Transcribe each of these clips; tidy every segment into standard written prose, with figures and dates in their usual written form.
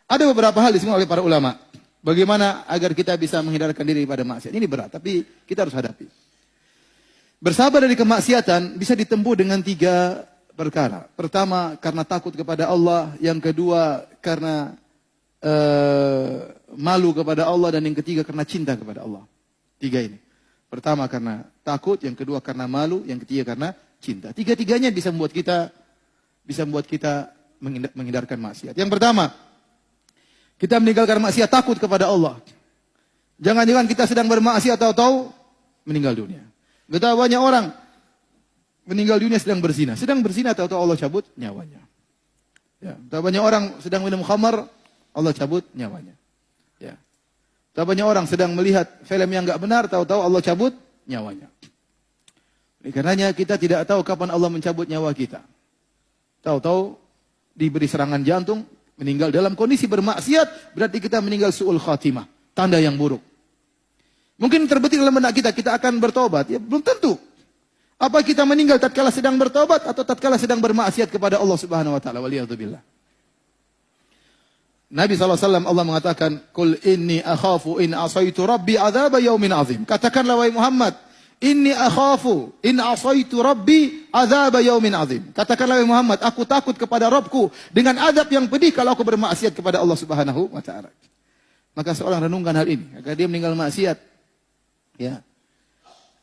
Ada beberapa hal disebut oleh para ulama. Bagaimana agar kita bisa menghindarkan diri daripada maksiat. Ini berat, tapi kita harus hadapi. Bersabar dari kemaksiatan bisa ditempuh dengan 3 perkara. Pertama, karena takut kepada Allah. Yang kedua, karena malu kepada Allah. Dan yang ketiga, karena cinta kepada Allah. 3 ini. Pertama, karena takut. Yang kedua, karena malu. Yang ketiga, karena cinta. 3-tiganya bisa membuat kita menghindarkan maksiat. Yang pertama, kita meninggalkan maksiat takut kepada Allah. Jangan-jangan kita sedang bermaksiat tahu-tahu meninggal dunia. Betapa banyak orang meninggal dunia sedang berzina. Sedang berzina tahu-tahu Allah cabut nyawanya. Ya, betapa banyak orang sedang minum khamar, Allah cabut nyawanya. Ya. Betapa banyak orang sedang melihat film yang enggak benar, tahu-tahu Allah cabut nyawanya. Oleh karenanya kita tidak tahu kapan Allah mencabut nyawa kita. Tahu-tahu diberi serangan jantung, meninggal dalam kondisi bermaksiat, berarti kita meninggal su'ul khatimah. Tanda yang buruk. Mungkin terbetik dalam benak kita akan bertobat. Ya, belum tentu. Apa kita meninggal tatkala sedang bertobat atau tatkala sedang bermaksiat kepada Allah Subhanahu wa taala. Waliyadzubillah. Nabi SAW Allah mengatakan, "Qul inni akhafu in asaitu rabbi adzab yaumin azim." Katakanlah wahai Muhammad, inni akhafu in asaitu rabbi adzab yaumin azim. Katakanlah wahai Muhammad, aku takut kepada Rabbku dengan azab yang pedih kalau aku bermaksiat kepada Allah Subhanahu wa taala. Maka seorang renungkan hal ini, agar dia meninggal maksiat. Ya.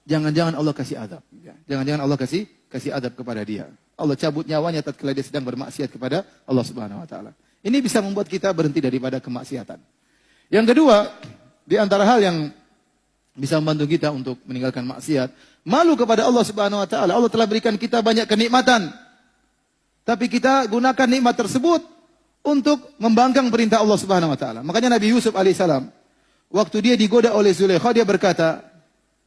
Jangan-jangan Allah kasih azab. Ya. Jangan-jangan Allah kasih azab kepada dia. Allah cabut nyawanya tatkala dia sedang bermaksiat kepada Allah Subhanahu wa taala. Ini bisa membuat kita berhenti daripada kemaksiatan. Yang kedua, di antara hal yang bisa membantu kita untuk meninggalkan maksiat, malu kepada Allah Subhanahu wa taala. Allah telah berikan kita banyak kenikmatan. Tapi kita gunakan nikmat tersebut untuk membangkang perintah Allah Subhanahu wa taala. Makanya Nabi Yusuf alaihissalam waktu dia digoda oleh Zulaikha, dia berkata,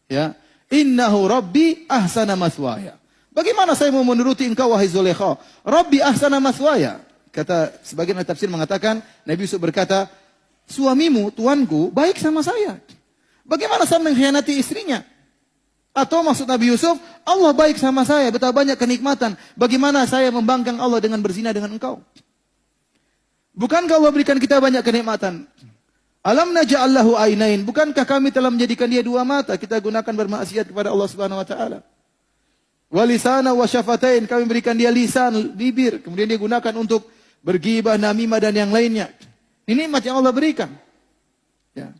ya, "Innahu Rabbi ahsana maswaya." Bagaimana saya mau menuruti engkau wahai Zulaikha? Rabbi ahsana maswaya. Kata sebagian ahli tafsir mengatakan, Nabi Yusuf berkata, suamimu, tuanku, baik sama saya. Bagaimana saya mengkhianati istrinya? Atau maksud Nabi Yusuf, Allah baik sama saya, betapa banyak kenikmatan. Bagaimana saya membangkang Allah dengan berzina dengan engkau? Bukankah Allah berikan kita banyak kenikmatan? Alam naja'allahu ainain. Bukankah kami telah menjadikan dia 2 mata? Kita gunakan bermaksiat kepada Allah Subhanahu wa taala. Wa lisana wa syafatain. Kami berikan dia lisan, bibir. Kemudian dia gunakan untuk bergibah, namimah dan yang lainnya. Ini nikmat yang Allah berikan. Ya.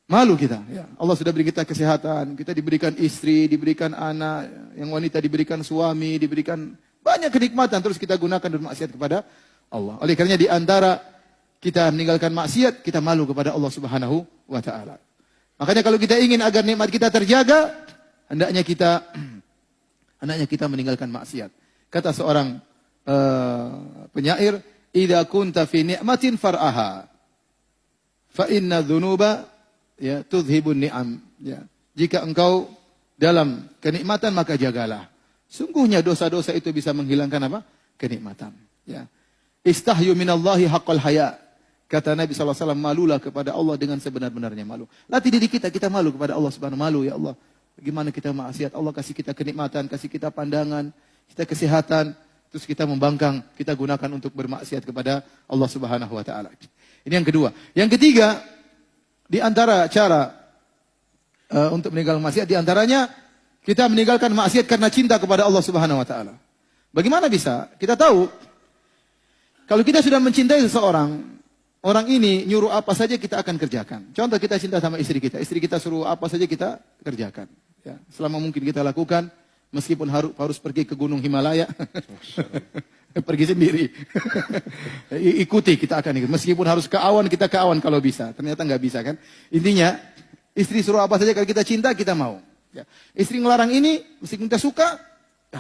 Malu kita. Ya. Allah sudah beri kita kesehatan. Kita diberikan istri, diberikan anak. Yang wanita diberikan suami, diberikan banyak kenikmatan. Terus kita gunakan bermaksiat kepada Allah. Oleh karenanya di antara kita meninggalkan maksiat, kita malu kepada Allah Subhanahu wa taala. Makanya kalau kita ingin agar nikmat kita terjaga, hendaknya kita meninggalkan maksiat. Kata seorang penyair, "Idza kunta fi ni'matin far'aha, fa inna dzunuba ya tudhibun ni'am." Ya. Jika engkau dalam kenikmatan maka jagalah. Sungguhnya dosa-dosa itu bisa menghilangkan apa? Kenikmatan. Ya. Istahyu minallahi haqqal haya. Kata Nabi SAW, malulah kepada Allah dengan sebenar-benarnya malu. Latih diri kita malu kepada Allah Subhanahu wa taala. Malu ya Allah. Bagaimana kita maksiat, Allah kasih kita kenikmatan, kasih kita pandangan, kita kesehatan, terus kita membangkang, kita gunakan untuk bermaksiat kepada Allah Subhanahu wa taala. Ini yang kedua. Yang ketiga, di antara cara untuk meninggalkan maksiat, di antaranya kita meninggalkan maksiat karena cinta kepada Allah Subhanahu wa taala. Bagaimana bisa? Kita tahu kalau kita sudah mencintai seseorang, orang ini nyuruh apa saja kita akan kerjakan. Contoh kita cinta sama istri kita suruh apa saja kita kerjakan. Ya, selama mungkin kita lakukan, meskipun harus pergi ke Gunung Himalaya, pergi sendiri. Ikuti, kita akan ikut. Meskipun harus ke awan, kita ke awan kalau bisa. Ternyata nggak bisa kan. Intinya, istri suruh apa saja kalau kita cinta, kita mau. Ya. Istri ngelarang ini, meskipun kita suka,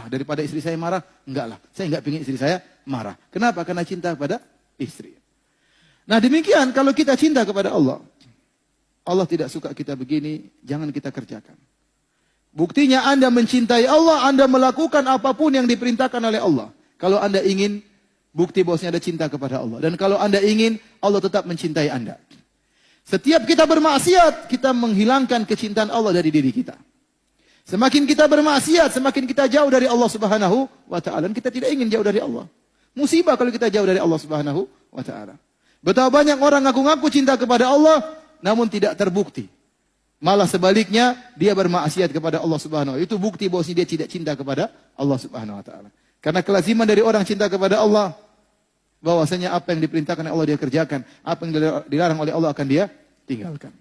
daripada istri saya marah, enggak lah. Saya enggak ingin istri saya marah. Kenapa? Karena cinta kepada istri. Nah demikian, kalau kita cinta kepada Allah, Allah tidak suka kita begini, jangan kita kerjakan. Buktinya Anda mencintai Allah, Anda melakukan apapun yang diperintahkan oleh Allah. Kalau Anda ingin, bukti bahwasanya ada cinta kepada Allah. Dan kalau Anda ingin, Allah tetap mencintai Anda. Setiap kita bermaksiat, kita menghilangkan kecintaan Allah dari diri kita. Semakin kita bermaksiat, semakin kita jauh dari Allah Subhanahu wa taala. Dan kita tidak ingin jauh dari Allah. Musibah kalau kita jauh dari Allah Subhanahu wa taala. Betapa banyak orang ngaku-ngaku cinta kepada Allah, namun tidak terbukti. Malah sebaliknya, dia bermaksiat kepada Allah Subhanahu wa taala. Itu bukti bahwa dia tidak cinta kepada Allah Subhanahu wa taala. Karena kelaziman dari orang cinta kepada Allah, bahwasanya apa yang diperintahkan oleh Allah dia kerjakan, apa yang dilarang oleh Allah akan dia tinggalkan.